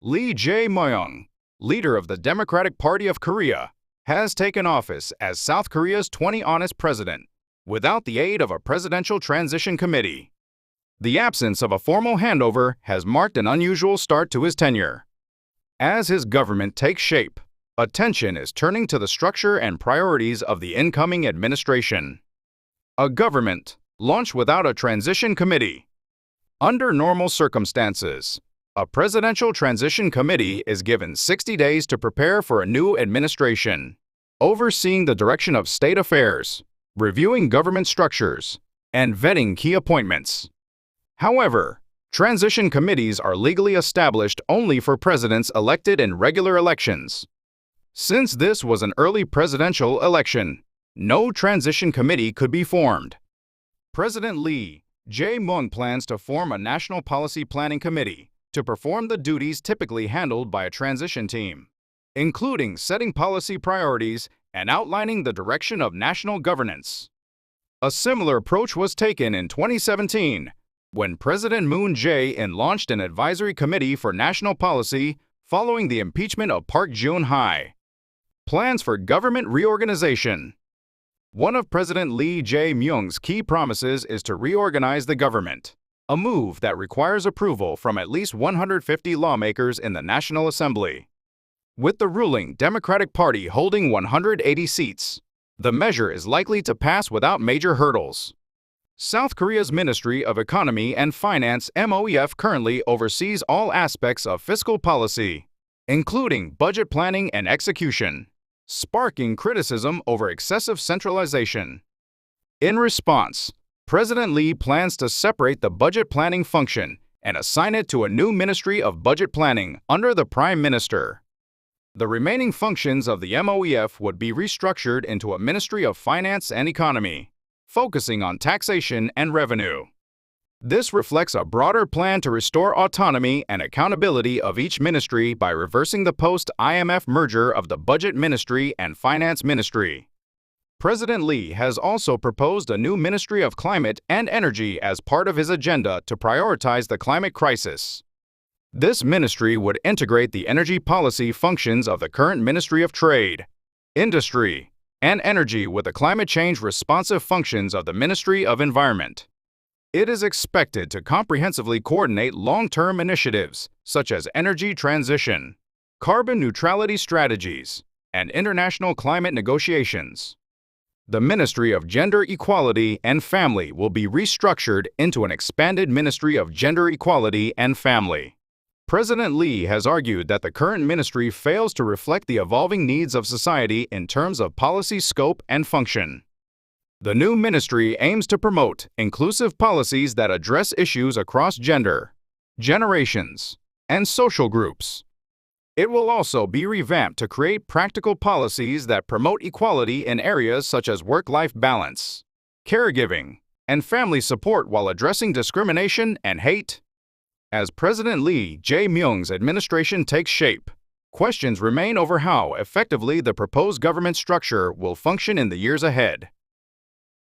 Lee Jae-myung, leader of the Democratic Party of Korea, has taken office as South Korea's 20th president without the aid of a presidential transition committee. The absence of a formal handover has marked an unusual start to his tenure. As his government takes shape, attention is turning to the structure and priorities of the incoming administration. A government launched without a transition committee. Under normal circumstances, a presidential transition committee is given 60 days to prepare for a new administration, overseeing the direction of state affairs, reviewing government structures, and vetting key appointments. However, transition committees are legally established only for presidents elected in regular elections. Since this was an early presidential election, no transition committee could be formed. President Lee Jae-myung plans to form a national policy planning committee to perform the duties typically handled by a transition team, including setting policy priorities and outlining the direction of national governance. A similar approach was taken in 2017 when President Moon Jae-in launched an advisory committee for national policy following the impeachment of Park Geun-hye. Plans for government reorganization. One of President Lee Jae-myung's key promises is to reorganize the government, a move that requires approval from at least 150 lawmakers in the National Assembly. With the ruling Democratic Party holding 180 seats, the measure is likely to pass without major hurdles. South Korea's Ministry of Economy and Finance (MOEF) currently oversees all aspects of fiscal policy, including budget planning and execution, sparking criticism over excessive centralization. In response, President Lee plans to separate the budget planning function and assign it to a new Ministry of Budget Planning under the Prime Minister. The remaining functions of the MOEF would be restructured into a Ministry of Finance and Economy, focusing on taxation and revenue. This reflects a broader plan to restore autonomy and accountability of each ministry by reversing the post-IMF merger of the Budget Ministry and Finance Ministry. President Lee has also proposed a new Ministry of Climate and Energy as part of his agenda to prioritize the climate crisis. This ministry would integrate the energy policy functions of the current Ministry of Trade, Industry, and Energy with the climate change responsive functions of the Ministry of Environment. It is expected to comprehensively coordinate long-term initiatives such as energy transition, carbon neutrality strategies, and international climate negotiations. The Ministry of Gender Equality and Family will be restructured into an expanded Ministry of Gender Equality and Family. President Lee has argued that the current ministry fails to reflect the evolving needs of society in terms of policy scope and function. The new ministry aims to promote inclusive policies that address issues across gender, generations, and social groups. It will also be revamped to create practical policies that promote equality in areas such as work-life balance, caregiving, and family support while addressing discrimination and hate. As President Lee Jae-myung's administration takes shape, questions remain over how effectively the proposed government structure will function in the years ahead.